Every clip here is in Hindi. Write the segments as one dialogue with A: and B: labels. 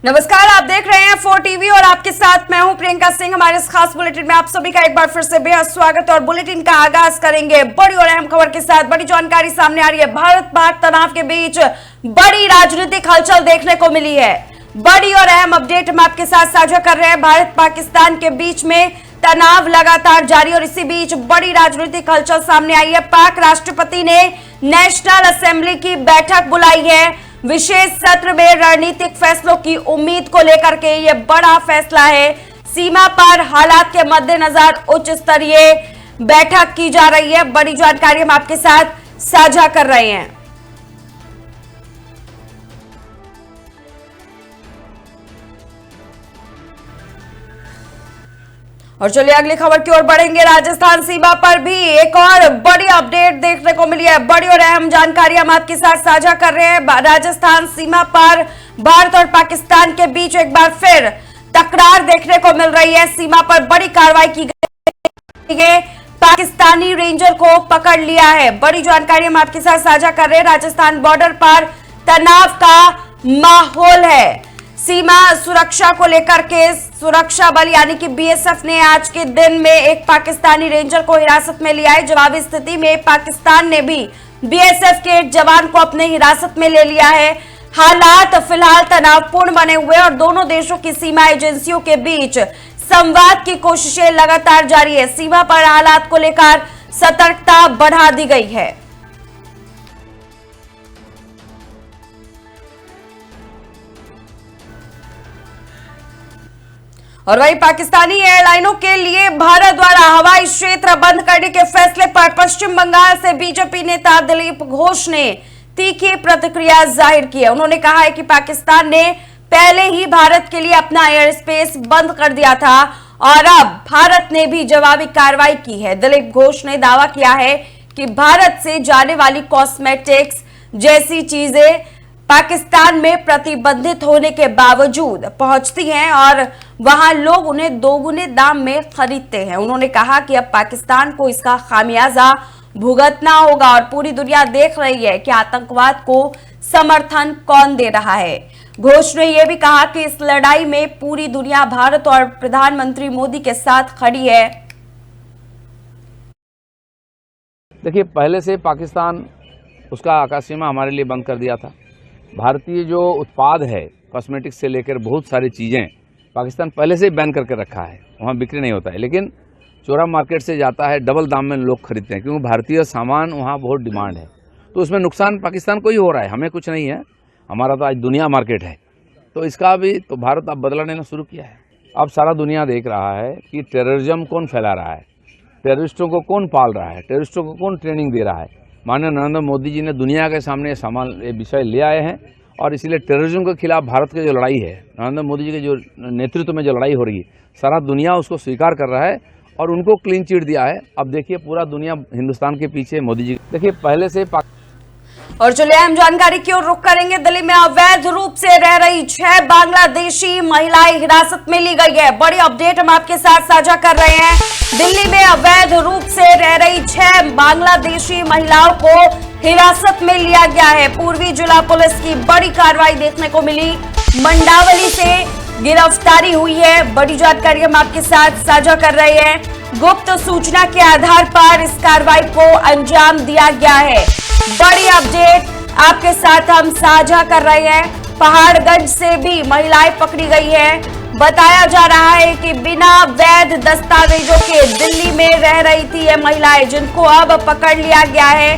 A: नमस्कार, आप देख रहे हैं 4 टीवी और आपके साथ मैं हूं प्रियंका सिंह। हमारे इस खास बुलेटिन में आप सभी का एक बार फिर से बेहद स्वागत और बुलेटिन का आगाज करेंगे बड़ी और अहम खबर के साथ। बड़ी जानकारी सामने आ रही है। भारत पाक तनाव के बीच बड़ी राजनीतिक हलचल देखने को मिली है। बड़ी और अहम अपडेट हम आपके साथ साझा कर रहे हैं। भारत पाकिस्तान के बीच में तनाव लगातार जारी और इसी बीच बड़ी राजनीतिक हलचल सामने आई है। पाक राष्ट्रपति ने नेशनल असेंबली की बैठक बुलाई है। विशेष सत्र में रणनीतिक फैसलों की उम्मीद को लेकर के यह बड़ा फैसला है। सीमा पर हालात के मद्देनजर उच्च स्तरीय बैठक की जा रही है। बड़ी जानकारी हम आपके साथ साझा कर रहे हैं। और चलिए अगली खबर की ओर बढ़ेंगे। राजस्थान सीमा पर भी एक और बड़ी अपडेट देखने को मिली है। बड़ी और अहम जानकारी हम आपके साथ साझा कर रहे हैं। राजस्थान सीमा पर भारत और पाकिस्तान के बीच एक बार फिर तकरार देखने को मिल रही है। सीमा पर बड़ी कार्रवाई की गई है। पाकिस्तानी रेंजर को पकड़ लिया है। बड़ी जानकारी हम आपके साथ साझा कर रहे हैं। राजस्थान बॉर्डर पर तनाव का माहौल है। सीमा सुरक्षा को लेकर के सुरक्षा बल यानी कि बीएसएफ ने आज के दिन में एक पाकिस्तानी रेंजर को हिरासत में लिया है। जवाबी स्थिति में पाकिस्तान ने भी बीएसएफ के एक जवान को अपने हिरासत में ले लिया है। हालात फिलहाल तनावपूर्ण बने हुए और दोनों देशों की सीमा एजेंसियों के बीच संवाद की कोशिशें लगातार जारी है। सीमा पर हालात को लेकर सतर्कता बढ़ा दी गई है। और वहीं पाकिस्तानी एयरलाइनों के लिए भारत द्वारा हवाई क्षेत्र बंद करने के फैसले पर पश्चिम बंगाल से बीजेपी नेता दिलीप घोष ने तीखी प्रतिक्रिया जाहिर की है। उन्होंने कहा है कि पाकिस्तान ने पहले ही भारत के लिए अपना एयर स्पेस बंद कर दिया था और अब भारत ने भी जवाबी कार्रवाई की है। दिलीप घोष ने दावा किया है कि भारत से जाने वाली कॉस्मेटिक्स जैसी चीजें पाकिस्तान में प्रतिबंधित होने के बावजूद पहुंचती हैं और वहां लोग उन्हें दोगुने दाम में खरीदते हैं। उन्होंने कहा कि अब पाकिस्तान को इसका खामियाजा भुगतना होगा और पूरी दुनिया देख रही है कि आतंकवाद को समर्थन कौन दे रहा है। घोष ने यह भी कहा कि इस लड़ाई में पूरी दुनिया भारत और प्रधानमंत्री मोदी के साथ खड़ी है।
B: देखिए, पहले से पाकिस्तान उसका आकाश सीमा हमारे लिए बंद कर दिया था। भारतीय जो उत्पाद है, कॉस्मेटिक्स से लेकर बहुत सारी चीज़ें पाकिस्तान पहले से ही बैन करके रखा है। वहाँ बिक्री नहीं होता है, लेकिन चोरा मार्केट से जाता है, डबल दाम में लोग खरीदते हैं क्योंकि भारतीय सामान वहाँ बहुत डिमांड है। तो उसमें नुकसान पाकिस्तान को ही हो रहा है, हमें कुछ नहीं है। हमारा तो आज दुनिया मार्केट है, तो इसका भी तो भारत अब बदला लेना शुरू किया है। अब सारा दुनिया देख रहा है कि टेररिज्म कौन फैला रहा है, टेररिस्टों को कौन पाल रहा है, टेररिस्टों को कौन ट्रेनिंग दे रहा है। माननीय नरेंद्र मोदी जी ने दुनिया के सामने ये विषय ले आए हैं और इसीलिए टेररिज्म के खिलाफ भारत की जो लड़ाई है, नरेंद्र मोदी जी के जो नेतृत्व में जो लड़ाई हो रही है, सारा दुनिया उसको स्वीकार कर रहा है और उनको क्लीन चिट दिया है। अब देखिए, पूरा दुनिया हिंदुस्तान के पीछे मोदी जी। देखिए, पहले से
A: और चलिए हम जानकारी की ओर रुख करेंगे। दिल्ली में अवैध रूप से रह रही 6 बांग्लादेशी महिलाएं हिरासत में ली गई है। बड़ी अपडेट हम आपके साथ साझा कर रहे हैं। दिल्ली में अवैध रूप से रह रही 6 बांग्लादेशी महिलाओं को हिरासत में लिया गया है। पूर्वी जिला पुलिस की बड़ी कार्रवाई देखने को मिली। मंडावली से गिरफ्तारी हुई है। बड़ी जानकारी हम आपके साथ साझा कर रहे हैं। गुप्त सूचना के आधार पर इस कार्रवाई को अंजाम दिया गया है। बड़ी अपडेट आपके साथ हम साझा कर रहे हैं। पहाड़गंज से भी महिलाएं पकड़ी गई है। बताया जा रहा है कि बिना वैध दस्तावेजों के दिल्ली में रह रही थी ये महिलाएं, जिनको अब पकड़ लिया गया है,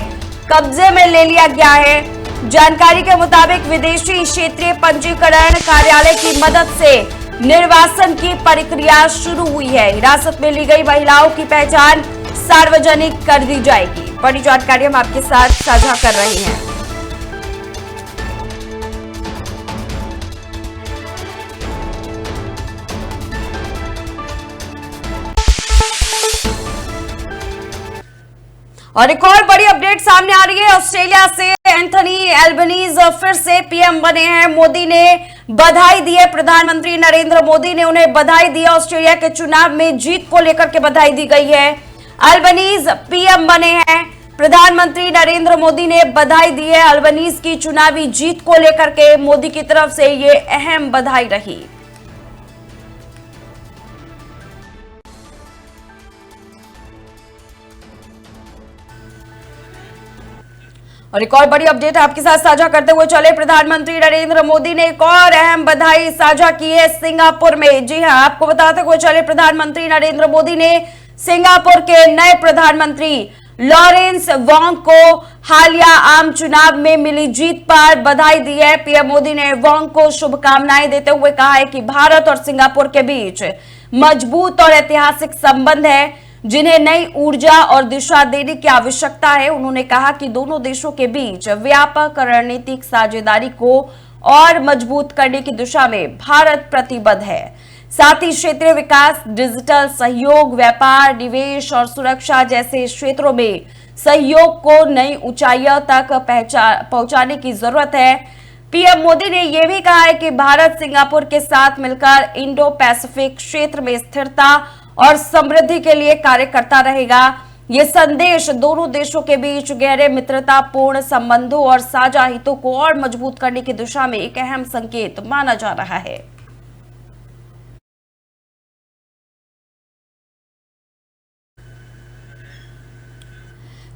A: कब्जे में ले लिया गया है। जानकारी के मुताबिक विदेशी क्षेत्रीय पंजीकरण कार्यालय की मदद से निर्वासन की प्रक्रिया शुरू हुई है। हिरासत में ली गई महिलाओं की पहचान सार्वजनिक कर दी जाएगी। बड़ी जानकारी हम आपके साथ साझा कर रहे हैं। और एक और बड़ी अपडेट सामने आ रही है। ऑस्ट्रेलिया से एंथनी एल्बनीज फिर से पीएम बने हैं। मोदी ने बधाई दी है। प्रधानमंत्री नरेंद्र मोदी ने उन्हें बधाई दी है। ऑस्ट्रेलिया के चुनाव में जीत को लेकर के बधाई दी गई है। एल्बनीज पीएम बने हैं। प्रधानमंत्री नरेंद्र मोदी ने बधाई दी है। अल्बनीज की चुनावी जीत को लेकर के मोदी की तरफ से ये अहम बधाई रही। और एक और बड़ी अपडेट आपके साथ साझा करते हुए चले, प्रधानमंत्री नरेंद्र मोदी ने एक और अहम बधाई साझा की है सिंगापुर में। जी हां, आपको बताते हुए चले, प्रधानमंत्री नरेंद्र मोदी ने सिंगापुर के नए प्रधानमंत्री लॉरेंस वोंग को हालिया आम चुनाव में मिली जीत पर बधाई दी है। पीएम मोदी ने वोंग को शुभकामनाएं देते हुए कहा है कि भारत और सिंगापुर के बीच मजबूत और ऐतिहासिक संबंध है, जिन्हें नई ऊर्जा और दिशा देने की आवश्यकता है। उन्होंने कहा कि दोनों देशों के बीच व्यापक रणनीतिक साझेदारी को और मजबूत करने की दिशा में भारत प्रतिबद्ध है। साथ ही क्षेत्रीय विकास, डिजिटल सहयोग, व्यापार, निवेश और सुरक्षा जैसे क्षेत्रों में सहयोग को नई ऊंचाइयों तक पहुंचाने की जरूरत है। पीएम मोदी ने यह भी कहा है कि भारत सिंगापुर के साथ मिलकर इंडो पैसिफिक क्षेत्र में स्थिरता और समृद्धि के लिए कार्य करता रहेगा। ये संदेश दोनों देशों के बीच गहरे मित्रतापूर्ण संबंधों और साझा हितों को और मजबूत करने की दिशा में एक अहम संकेत माना जा रहा है।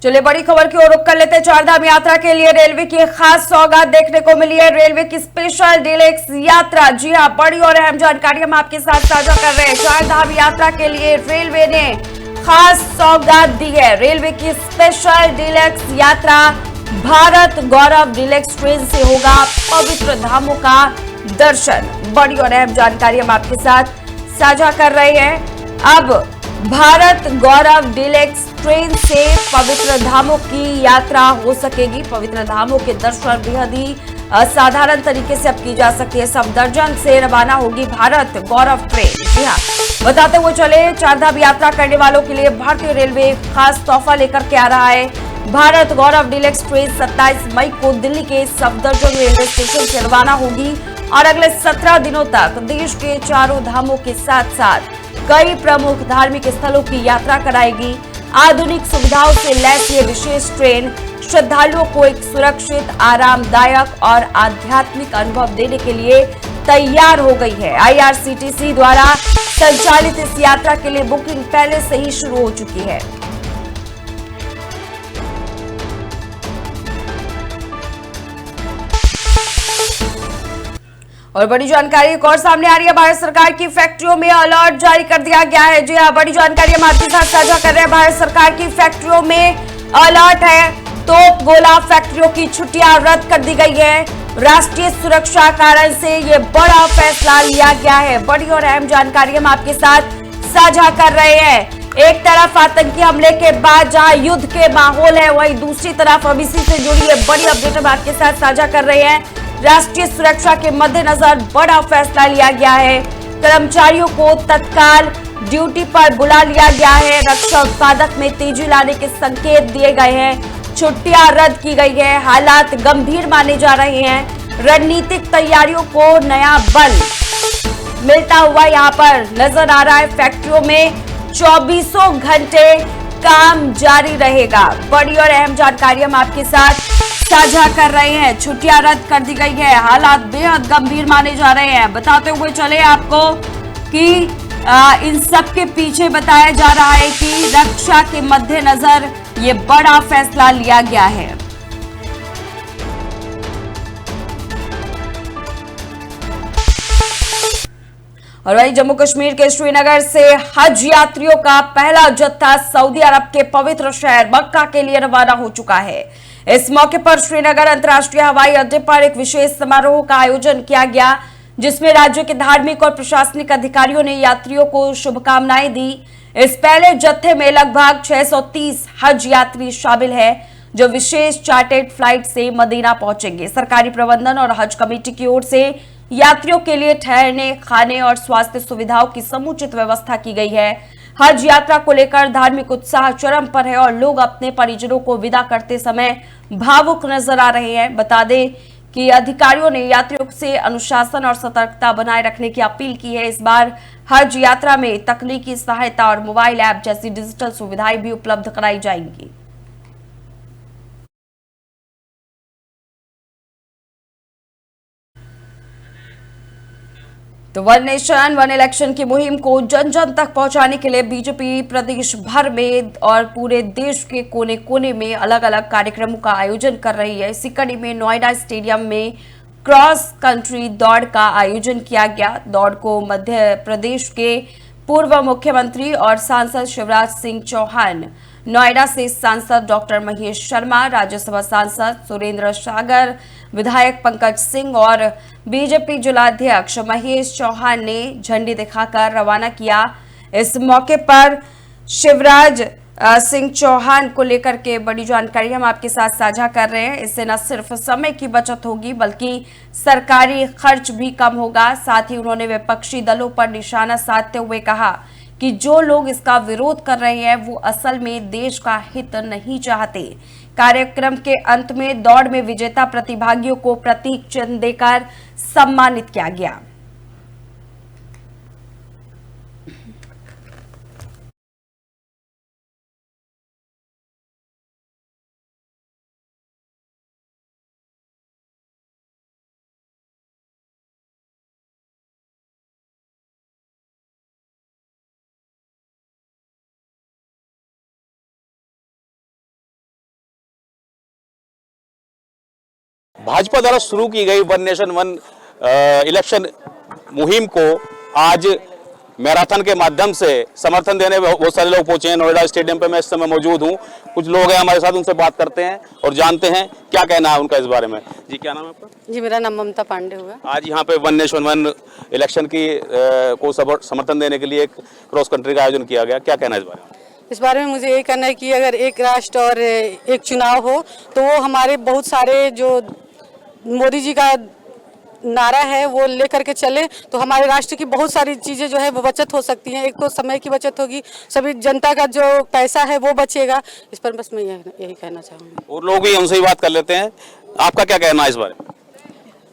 A: चलिए बड़ी खबर की ओर रुख कर लेते हैं। चारधाम यात्रा के लिए रेलवे की खास सौगात देखने को मिली है। रेलवे की स्पेशल डीलक्स यात्रा, जी हां, बड़ी और अहम जानकारी हम आपके साथ साझा कर रहे हैं। चारधाम यात्रा के लिए रेलवे ने खास सौगात दी है। रेलवे की स्पेशल डीलक्स यात्रा भारत गौरव डीलक्स ट्रेन से होगा पवित्र धामों का दर्शन। बड़ी और अहम जानकारी हम आपके साथ साझा कर रहे हैं। अब भारत गौरव डीलक्स ट्रेन से पवित्र धामों की यात्रा हो सकेगी। पवित्र धामों के दर्शन बेहद ही असाधारण तरीके से अब की जा सकती है। सफदरजंग से रवाना होगी भारत गौरव ट्रेन। जी हाँ, बताते हुए चले, चारधाम यात्रा करने वालों के लिए भारतीय रेलवे खास तोहफा लेकर के आ रहा है। भारत गौरव डीलक्स ट्रेन 27 मई को दिल्ली के सफदरजंग रेलवे स्टेशन से रवाना होगी और अगले 17 दिनों तक देश के चारों धामों के साथ साथ कई प्रमुख धार्मिक स्थलों की यात्रा कराएगी। आधुनिक सुविधाओं से लैस ये विशेष ट्रेन श्रद्धालुओं को एक सुरक्षित, आरामदायक और आध्यात्मिक अनुभव देने के लिए तैयार हो गई है। आईआरसीटीसी द्वारा संचालित इस यात्रा के लिए बुकिंग पहले से ही शुरू हो चुकी है। और बड़ी जानकारी एक और सामने आ रही है। भारत सरकार की फैक्ट्रियों में अलर्ट जारी कर दिया गया है। जी हाँ, बड़ी जानकारी हम आपके साथ साझा कर रहे हैं। भारत सरकार की फैक्ट्रियों में अलर्ट है। तोप गोला फैक्ट्रियों की छुट्टियां रद्द कर दी गई है। राष्ट्रीय सुरक्षा कारण से ये बड़ा फैसला लिया गया है। बड़ी और अहम जानकारी हम आपके साथ साझा कर रहे हैं। एक तरफ आतंकी हमले के बाद जहां युद्ध के माहौल है, वहीं दूसरी तरफ अब इसी से जुड़ी है बड़ी अपडेट हम आपके साथ साझा कर रहे हैं। राष्ट्रीय सुरक्षा के मद्देनजर बड़ा फैसला लिया गया है। कर्मचारियों को तत्काल ड्यूटी पर बुला लिया गया है। रक्षा उत्पादक में तेजी लाने के संकेत दिए गए हैं। छुट्टियां रद्द की गई है। हालात गंभीर माने जा रहे हैं। रणनीतिक तैयारियों को नया बल मिलता हुआ यहां पर नजर आ रहा है। फैक्ट्रियों में 24 घंटे काम जारी रहेगा। बड़ी और अहम जानकारी हम आपके साथ साझा कर रहे हैं। छुट्टियां रद्द कर दी गई है। हालात बेहद गंभीर माने जा रहे हैं। बताते हुए चले आपको कि इन सब के पीछे बताया जा रहा है कि रक्षा के मद्देनजर ये बड़ा फैसला लिया गया है। और वहीं जम्मू कश्मीर के श्रीनगर से हज यात्रियों का पहला जत्था सऊदी अरब के पवित्र शहर मक्का के लिए रवाना हो चुका है। इस मौके पर श्रीनगर अंतर्राष्ट्रीय हवाई अड्डे पर एक विशेष समारोह का आयोजन किया गया, जिसमें राज्य के धार्मिक और प्रशासनिक अधिकारियों ने यात्रियों को शुभकामनाएं दी। इस पहले जत्थे में लगभग 630 हज यात्री शामिल है, जो विशेष चार्टर्ड फ्लाइट से मदीना पहुंचेंगे। सरकारी प्रबंधन और हज कमेटी की ओर से यात्रियों के लिए ठहरने, खाने और स्वास्थ्य सुविधाओं की समुचित व्यवस्था की गई है। हज यात्रा को लेकर धार्मिक उत्साह चरम पर है और लोग अपने परिजनों को विदा करते समय भावुक नजर आ रहे हैं। बता दें कि अधिकारियों ने यात्रियों से अनुशासन और सतर्कता बनाए रखने की अपील की है। इस बार हज यात्रा में तकनीकी सहायता और मोबाइल ऐप जैसी डिजिटल सुविधाएं भी उपलब्ध कराई जाएंगी। तो वन नेशन वन इलेक्शन की मुहिम को जन जन तक पहुंचाने के लिए बीजेपी प्रदेश भर में और पूरे देश के कोने कोने में अलग अलग कार्यक्रमों का आयोजन कर रही है। इसी कड़ी में नोएडा स्टेडियम में क्रॉस कंट्री दौड़ का आयोजन किया गया। दौड़ को मध्य प्रदेश के पूर्व मुख्यमंत्री और सांसद शिवराज सिंह चौहान, नोएडा से सांसद डॉक्टर महेश शर्मा, राज्यसभा सांसद सुरेंद्र सागर, विधायक पंकज सिंह और बीजेपी जिलाध्यक्ष महेश चौहान ने झंडी दिखाकर रवाना किया। इस मौके पर शिवराज सिंह चौहान को लेकर के बड़ी जानकारी हम आपके साथ साझा कर रहे हैं। इससे न सिर्फ समय की बचत होगी बल्कि सरकारी खर्च भी कम होगा। साथ ही उन्होंने विपक्षी दलों पर निशाना साधते हुए कहा कि जो लोग इसका विरोध कर रहे हैं वो असल में देश का हित नहीं चाहते। कार्यक्रम के अंत में दौड़ में विजेता प्रतिभागियों को प्रतीक चिन्ह देकर सम्मानित किया गया।
C: भाजपा द्वारा शुरू की गई वन नेशन वन इलेक्शन मुहिम को आज मैराथन के माध्यम से समर्थन देने बहुत सारे लोग पहुंचे हैं। नोएडा स्टेडियम पे मैं इस समय मौजूद हूं। कुछ लोग हैं हमारे साथ, उनसे बात करते हैं और जानते हैं क्या कहना है उनका इस बारे में। जी, क्या नाम है आपका?
D: जी, मेरा नाम ममता पांडे हुआ।
C: आज यहाँ पे वन नेशन वन इलेक्शन की को समर्थन देने के लिए एक क्रॉस कंट्री का आयोजन किया गया, क्या कहना है इस बारे में?
D: इस बारे में मुझे ये कहना है कि अगर एक राष्ट्र और एक चुनाव हो तो वो हमारे बहुत सारे जो मोदी जी का नारा है वो लेकर के चले तो हमारे राष्ट्र की बहुत सारी चीज़ें जो है वो बचत हो सकती हैं। एक तो समय की बचत होगी, सभी जनता का जो पैसा है वो बचेगा। इस पर बस मैं यही कहना चाहूँगी।
C: और लोग भी हमसे ही बात कर लेते हैं। आपका क्या कहना है इस बारे में?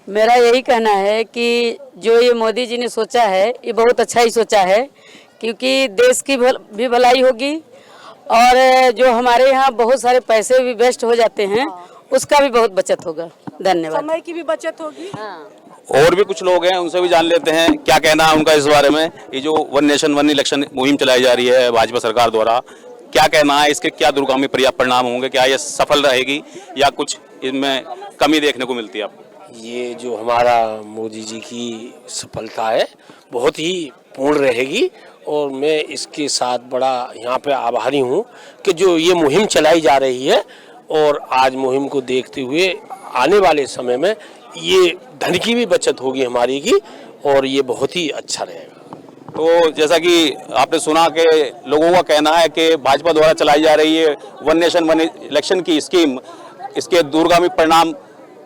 E: मेरा यही कहना है कि जो ये मोदी जी ने सोचा है ये बहुत अच्छा ही सोचा है, क्योंकि देश की भी भलाई होगी और जो हमारे यहाँ बहुत सारे पैसे भी वेस्ट हो जाते हैं उसका भी बहुत बचत होगा। धन्यवाद।
D: समय की भी बचत होगी।
C: और भी कुछ लोग हैं, उनसे भी जान लेते हैं क्या कहना है उनका इस बारे में। ये जो वन नेशन वन इलेक्शन मुहिम चलाई जा रही है भाजपा सरकार द्वारा, क्या कहना है, इसके क्या दूरगामी परिणाम होंगे? क्या ये सफल रहेगी या कुछ इसमें कमी देखने को मिलती है आपको?
F: ये जो हमारा मोदी जी की सफलता है बहुत ही पूर्ण रहेगी और मैं इसके साथ बड़ा यहाँ पे आभारी हूँ कि जो ये मुहिम चलाई जा रही है और आज मुहिम को देखते हुए आने वाले समय में ये धन की भी बचत होगी हमारी की और ये बहुत ही अच्छा रहेगा।
C: तो जैसा कि आपने सुना कि लोगों का कहना है कि भाजपा द्वारा चलाई जा रही है वन नेशन वन इलेक्शन की स्कीम, इसके दूरगामी परिणाम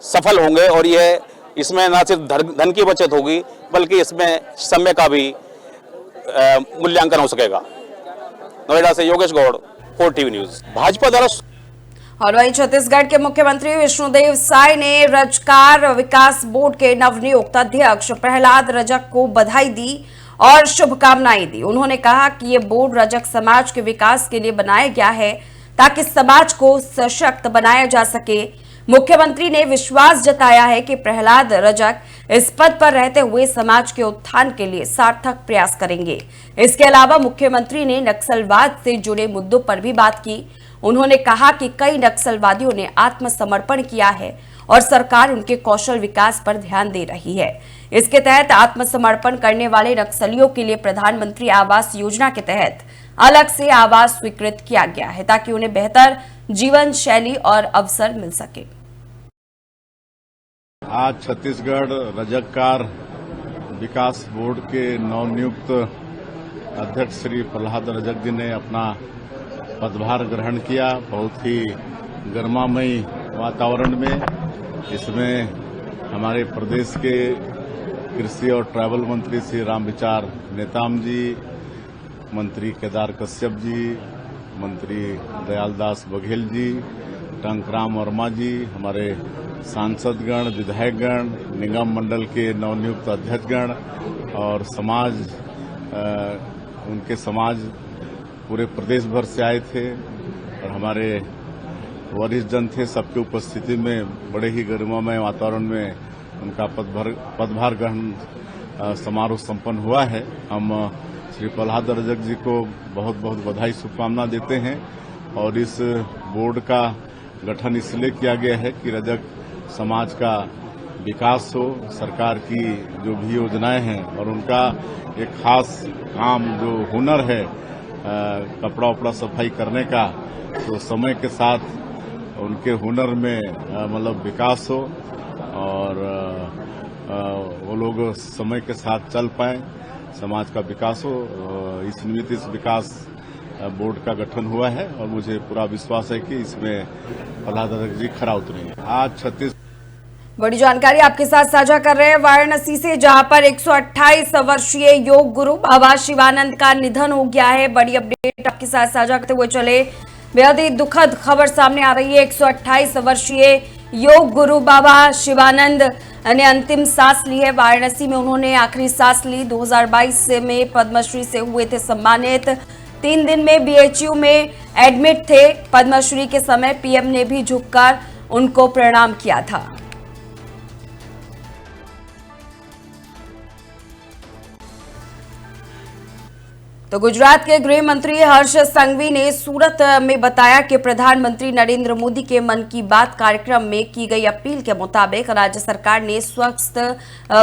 C: सफल होंगे और ये इसमें न सिर्फ धन की बचत होगी बल्कि इसमें समय का भी मूल्यांकन हो सकेगा। नोएडा से योगेश गौड़, 4TV न्यूज। भाजपा द्वारा
A: और वहीं छत्तीसगढ़ के मुख्यमंत्री विष्णुदेव साय ने रजकार विकास बोर्ड के नवनियुक्त अध्यक्ष प्रहलाद रजक को बधाई दी और शुभकामनाएं दी। उन्होंने कहा कि ये बोर्ड रजक समाज के विकास के लिए बनाया गया है ताकि समाज को सशक्त बनाया जा सके। मुख्यमंत्री ने विश्वास जताया है कि प्रहलाद रजक इस पद पर रहते हुए समाज के उत्थान के लिए सार्थक प्रयास करेंगे। इसके अलावा मुख्यमंत्री ने नक्सलवाद से जुड़े मुद्दों पर भी बात की। उन्होंने कहा कि कई नक्सलवादियों ने आत्मसमर्पण किया है और सरकार उनके कौशल विकास पर ध्यान दे रही है। इसके तहत आत्मसमर्पण करने वाले नक्सलियों के लिए प्रधानमंत्री आवास योजना के तहत अलग से आवास स्वीकृत किया गया है ताकि उन्हें बेहतर जीवन शैली और अवसर मिल सके।
G: आज छत्तीसगढ़ रजककार विकास बोर्ड के नवनियुक्त अध्यक्ष श्री प्रहलाद रजक जी ने अपना पदभार ग्रहण किया। बहुत ही गर्मामयी वातावरण में इसमें हमारे प्रदेश के कृषि और ट्रैवल मंत्री श्री रामविचार नेताम जी, मंत्री केदार कश्यप जी, मंत्री दयालदास बघेल जी, टंकराम वर्मा जी, हमारे सांसदगण, विधायकगण, निगम मंडल के नवनियुक्त अध्यक्षगण और उनके समाज पूरे प्रदेश भर से आए थे और हमारे वरिष्ठ जन थे। सबकी उपस्थिति में बड़े ही गरिमामय वातावरण में उनका पदभार ग्रहण समारोह संपन्न हुआ है। हम श्री प्रहलाद रजक जी को बहुत बहुत बधाई शुभकामना देते हैं और इस बोर्ड का गठन इसलिए किया गया है कि रजक समाज का विकास हो, सरकार की जो भी योजनाएं हैं और उनका एक खास काम जो हुनर है कपड़ा उपड़ा सफाई करने का, तो समय के साथ उनके हुनर में मतलब विकास हो और वो लोग समय के साथ चल पाए, समाज का विकास हो। इस निमित्त इस विकास बोर्ड का गठन हुआ है और मुझे पूरा विश्वास है कि इसमें प्रहलाद रजक जी खरा उतरेंगे। आज 36
A: बड़ी जानकारी आपके साथ साझा कर रहे हैं वाराणसी से, जहां पर 128 वर्षीय योग गुरु बाबा शिवानंद का निधन हो गया है। बड़ी अपडेट आपके साथ साझा करते हुए चले, बेहद ही दुखद खबर सामने आ रही है। 128 वर्षीय योग गुरु बाबा शिवानंद ने अंतिम सांस ली है। वाराणसी में उन्होंने आखिरी सांस ली। 2022 में पद्मश्री से हुए थे सम्मानित। 3 दिन में बीएचयू में एडमिट थे। पद्मश्री के समय पीएम ने भी झुककर उनको प्रणाम किया था। तो गुजरात के गृह मंत्री हर्ष संघवी ने सूरत में बताया कि प्रधानमंत्री नरेंद्र मोदी के मन की बात कार्यक्रम में की गई अपील के मुताबिक राज्य सरकार ने स्वस्थ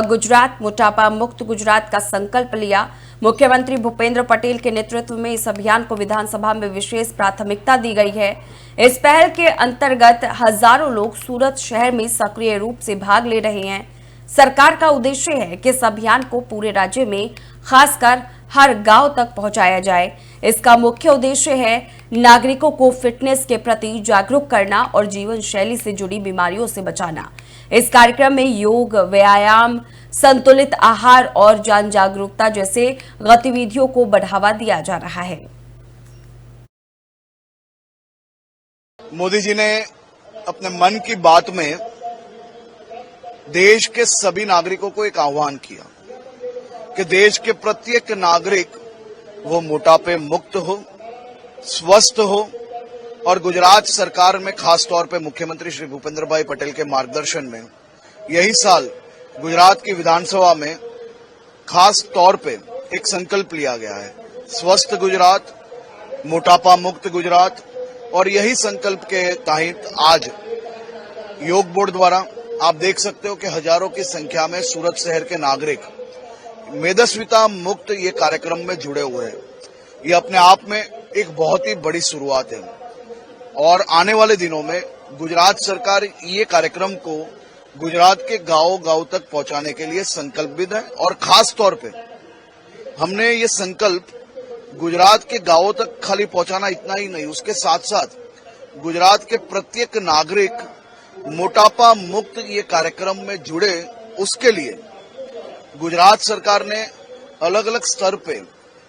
A: गुजरात, मोटापा मुक्त गुजरात का संकल्प लिया। मुख्यमंत्री भूपेंद्र पटेल के नेतृत्व में इस अभियान को विधानसभा में विशेष प्राथमिकता दी गई है। इस पहल के अंतर्गत हजारों लोग सूरत शहर में सक्रिय रूप से भाग ले रहे हैं। सरकार का उद्देश्य है कि इस अभियान को पूरे राज्य में खासकर हर गांव तक पहुंचाया जाए। इसका मुख्य उद्देश्य है नागरिकों को फिटनेस के प्रति जागरूक करना और जीवन शैली से जुड़ी बीमारियों से बचाना। इस कार्यक्रम में योग, व्यायाम, संतुलित आहार और जन जागरूकता जैसे गतिविधियों को बढ़ावा दिया जा रहा है।
H: मोदी जी ने अपने मन की बात में देश के सभी नागरिकों को एक आह्वान किया कि देश के प्रत्येक नागरिक वो मोटापे मुक्त हो, स्वस्थ हो और गुजरात सरकार में खास तौर पे मुख्यमंत्री श्री भूपेंद्र भाई पटेल के मार्गदर्शन में यही साल गुजरात की विधानसभा में खास तौर पे एक संकल्प लिया गया है, स्वस्थ गुजरात, मोटापा मुक्त गुजरात। और यही संकल्प के तहत आज योग बोर्ड द्वारा आप देख सकते हो कि हजारों की संख्या में सूरत शहर के नागरिक मेदस्विता मुक्त ये कार्यक्रम में जुड़े हुए हैं। ये अपने आप में एक बहुत ही बड़ी शुरुआत है और आने वाले दिनों में गुजरात सरकार ये कार्यक्रम को गुजरात के गांव-गांव तक पहुंचाने के लिए संकल्पित है। और खास तौर पे हमने ये संकल्प गुजरात के गांवों तक खाली पहुंचाना इतना ही नहीं, उसके साथ साथ गुजरात के प्रत्येक नागरिक मोटापा मुक्त ये कार्यक्रम में जुड़े, उसके लिए गुजरात सरकार ने अलग अलग स्तर पे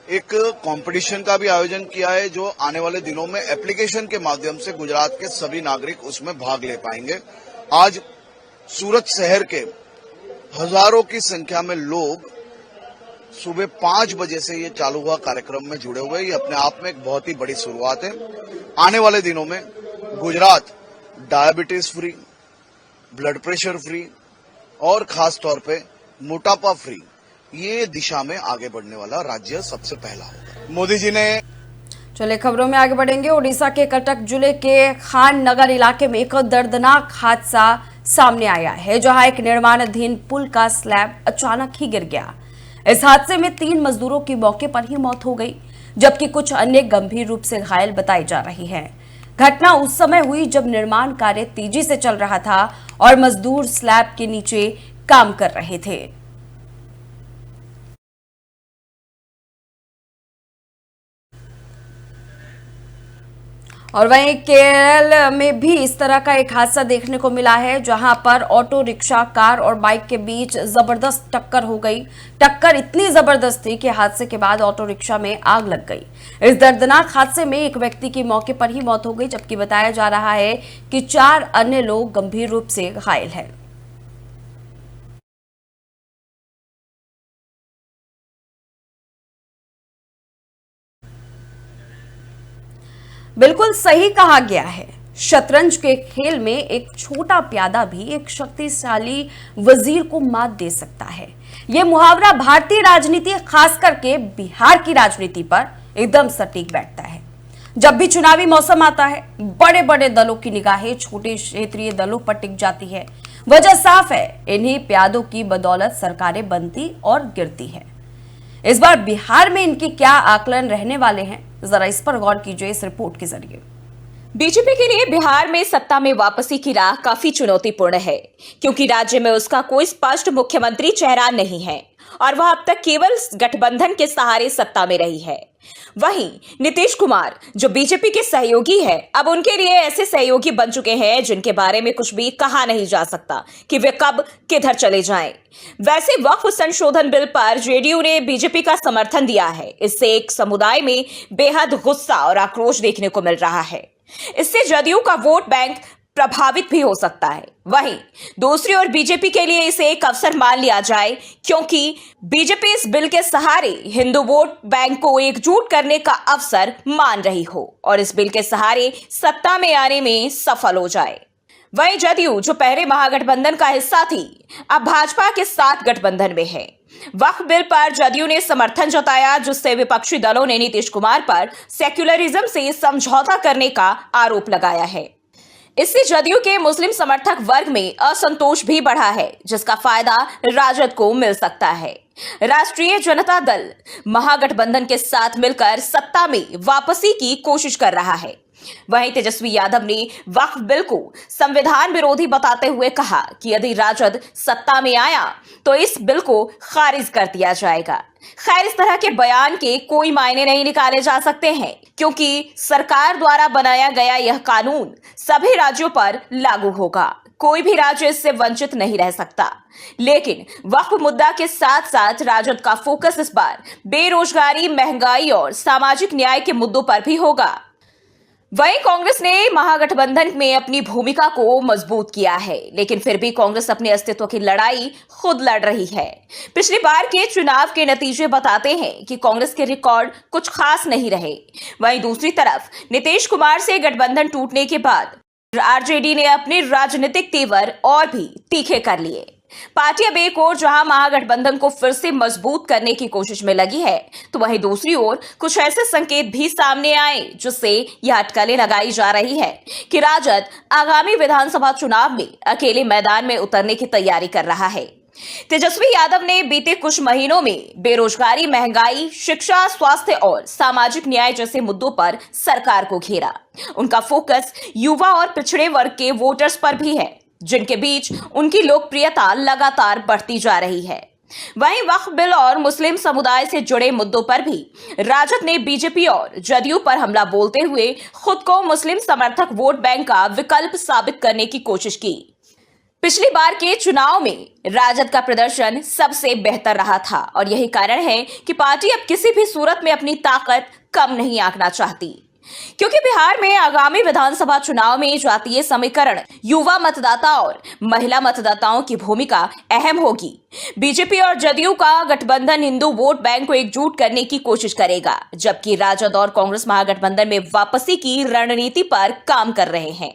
H: एक कंपटीशन का भी आयोजन किया है, जो आने वाले दिनों में एप्लीकेशन के माध्यम से गुजरात के सभी नागरिक उसमें भाग ले पाएंगे। आज सूरत शहर के हजारों की संख्या में लोग सुबह 5 बजे से ये चालू हुआ कार्यक्रम में जुड़े हुए। ये अपने आप में एक बहुत ही बड़ी शुरुआत है। आने वाले दिनों में Gujarat diabetes free, blood pressure free और खास तौर पे मोटापा फ्री ये दिशा में आगे बढ़ने वाला राज्य सबसे पहला होगा। मोदी जी ने
A: चले खबरों में आगे बढ़ेंगे। ओडिशा के कटक जिले के खान नगर इलाके में एक दर्दनाक हादसा सामने आया है, जहां एक निर्माणाधीन पुल का स्लैब अचानक ही गिर गया। इस हादसे में 3 मजदूरों की मौके पर ही मौत हो गई, जबकि कुछ अन्य गंभीर रूप से घायल बताई जा रही हैं। घटना उस समय हुई जब निर्माण कार्य तेजी से चल रहा था और मजदूर स्लैब के नीचे काम कर रहे थे। और वहीं केरल में भी इस तरह का एक हादसा देखने को मिला है, जहां पर ऑटो रिक्शा, कार और बाइक के बीच जबरदस्त टक्कर हो गई। टक्कर इतनी जबरदस्त थी कि हादसे के बाद ऑटो रिक्शा में आग लग गई। इस दर्दनाक हादसे में एक व्यक्ति की मौके पर ही मौत हो गई, जबकि बताया जा रहा है कि 4 अन्य लोग गंभीर रूप से घायल हैं। बिल्कुल सही कहा गया है, शतरंज के खेल में एक छोटा प्यादा भी एक शक्तिशाली वजीर को मात दे सकता है। यह मुहावरा भारतीय राजनीति, खास करके बिहार की राजनीति पर एकदम सटीक बैठता है। जब भी चुनावी मौसम आता है, बड़े बड़े दलों की निगाहें छोटे क्षेत्रीय दलों पर टिक जाती है। वजह साफ है, इन्हीं प्यादों की बदौलत सरकारें बनती और गिरती हैं। इस बार बिहार में इनके क्या आकलन रहने वाले हैं, जरा इस पर गौर कीजिए इस रिपोर्ट के जरिए।
I: बीजेपी के लिए बिहार में सत्ता में वापसी की राह काफी चुनौतीपूर्ण है, क्योंकि राज्य में उसका कोई स्पष्ट मुख्यमंत्री चेहरा नहीं है और वह अब तक केवल गठबंधन के सहारे सत्ता में रही है। वहीं नीतीश कुमार, जो बीजेपी के सहयोगी है, अब उनके लिए ऐसे सहयोगी बन चुके हैं जिनके बारे में कुछ भी कहा नहीं जा सकता कि वे कब किधर चले जाएं। वैसे वक्फ संशोधन बिल पर जेडीयू ने बीजेपी का समर्थन दिया है। इससे एक समुदाय में बेहद गुस्सा और आक्रोश देखने को मिल रहा है। इससे जदयू का वोट बैंक प्रभावित भी हो सकता है। वहीं दूसरी ओर बीजेपी के लिए इसे एक अवसर मान लिया जाए, क्योंकि बीजेपी इस बिल के सहारे हिंदू वोट बैंक को एकजुट करने का अवसर मान रही हो और इस बिल के सहारे सत्ता में आने में सफल हो जाए। वहीं जदयू, जो पहले महागठबंधन का हिस्सा थी, अब भाजपा के साथ गठबंधन में है। वक्फ बिल पर जदयू ने समर्थन जताया, जिससे विपक्षी दलों ने नीतीश कुमार पर सेक्युलरिज्म से समझौता करने का आरोप लगाया है। इससे जदयू के मुस्लिम समर्थक वर्ग में असंतोष भी बढ़ा है, जिसका फायदा राजद को मिल सकता है। राष्ट्रीय जनता दल महागठबंधन के साथ मिलकर सत्ता में वापसी की कोशिश कर रहा है। वहीं तेजस्वी यादव ने वक्फ बिल को संविधान विरोधी बताते हुए कहा कि यदि राजद सत्ता में आया तो इस बिल को खारिज कर दिया जाएगा। खैर, इस तरह के बयान के कोई मायने नहीं निकाले जा सकते हैं, क्योंकि सरकार द्वारा बनाया गया यह कानून सभी राज्यों पर लागू होगा। कोई भी राज्य इससे वंचित नहीं रह सकता। लेकिन वक्फ मुद्दा के साथ साथ राजद का फोकस इस बार बेरोजगारी, महंगाई और सामाजिक न्याय के मुद्दों पर भी होगा। वहीं कांग्रेस ने महागठबंधन में अपनी भूमिका को मजबूत किया है, लेकिन फिर भी कांग्रेस अपने अस्तित्व की लड़ाई खुद लड़ रही है। पिछली बार के चुनाव के नतीजे बताते हैं कि कांग्रेस के रिकॉर्ड कुछ खास नहीं रहे। वहीं दूसरी तरफ नीतीश कुमार से गठबंधन टूटने के बाद आरजेडी ने अपने राजनीतिक तेवर और भी तीखे कर लिए। पार्टी अब एक ओर जहां महागठबंधन को फिर से मजबूत करने की कोशिश में लगी है, तो वहीं दूसरी ओर कुछ ऐसे संकेत भी सामने आए, जिससे यह अटकलें लगाई जा रही है कि राजद आगामी विधानसभा चुनाव में अकेले मैदान में उतरने की तैयारी कर रहा है। तेजस्वी यादव ने बीते कुछ महीनों में बेरोजगारी, महंगाई, शिक्षा, स्वास्थ्य और सामाजिक न्याय जैसे मुद्दों पर सरकार को घेरा। उनका फोकस युवा और पिछड़े वर्ग के वोटर्स पर भी है, जिनके बीच उनकी लोकप्रियता लगातार बढ़ती जा रही है। वहीं वक्फ बिल और मुस्लिम समुदाय से जुड़े मुद्दों पर भी राजद ने बीजेपी और जदयू पर हमला बोलते हुए खुद को मुस्लिम समर्थक वोट बैंक का विकल्प साबित करने की कोशिश की। पिछली बार के चुनाव में राजद का प्रदर्शन सबसे बेहतर रहा था और यही कारण है कि पार्टी अब किसी भी सूरत में अपनी ताकत कम नहीं आंकना चाहती, क्योंकि बिहार में आगामी विधानसभा चुनाव में जातीय समीकरण, युवा मतदाता और महिला मतदाताओं की भूमिका अहम होगी। बीजेपी और जदयू का गठबंधन हिंदू वोट बैंक को एकजुट करने की कोशिश करेगा, जबकि राजद और कांग्रेस महागठबंधन में वापसी की रणनीति पर काम कर रहे हैं।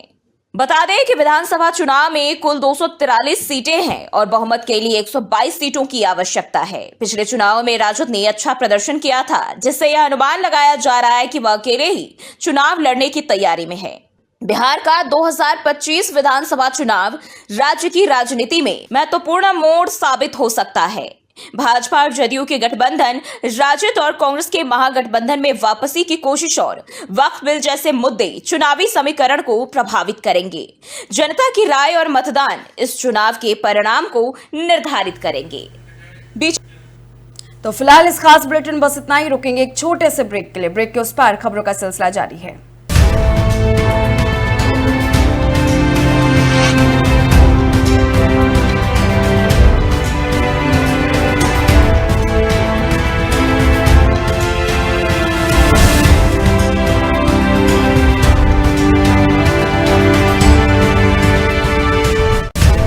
I: बता दें कि विधानसभा चुनाव में कुल 243 सीटें हैं और बहुमत के लिए 122 सीटों की आवश्यकता है। पिछले चुनाव में राजद ने अच्छा प्रदर्शन किया था, जिससे यह अनुमान लगाया जा रहा है कि वह अकेले ही चुनाव लड़ने की तैयारी में है। बिहार का 2025 विधानसभा चुनाव राज्य की राजनीति में महत्वपूर्ण मोड़ साबित हो सकता है। भाजपा और जदयू के गठबंधन, राजद और कांग्रेस के महागठबंधन में वापसी की कोशिश और वक्फ बिल जैसे मुद्दे चुनावी समीकरण को प्रभावित करेंगे। जनता की राय और मतदान इस चुनाव के परिणाम को निर्धारित करेंगे।
A: तो फिलहाल इस खास बुलेटिन बस इतना ही। रुकेंगे एक छोटे से ब्रेक के लिए। ब्रेक के उस पार खबरों का सिलसिला जारी है।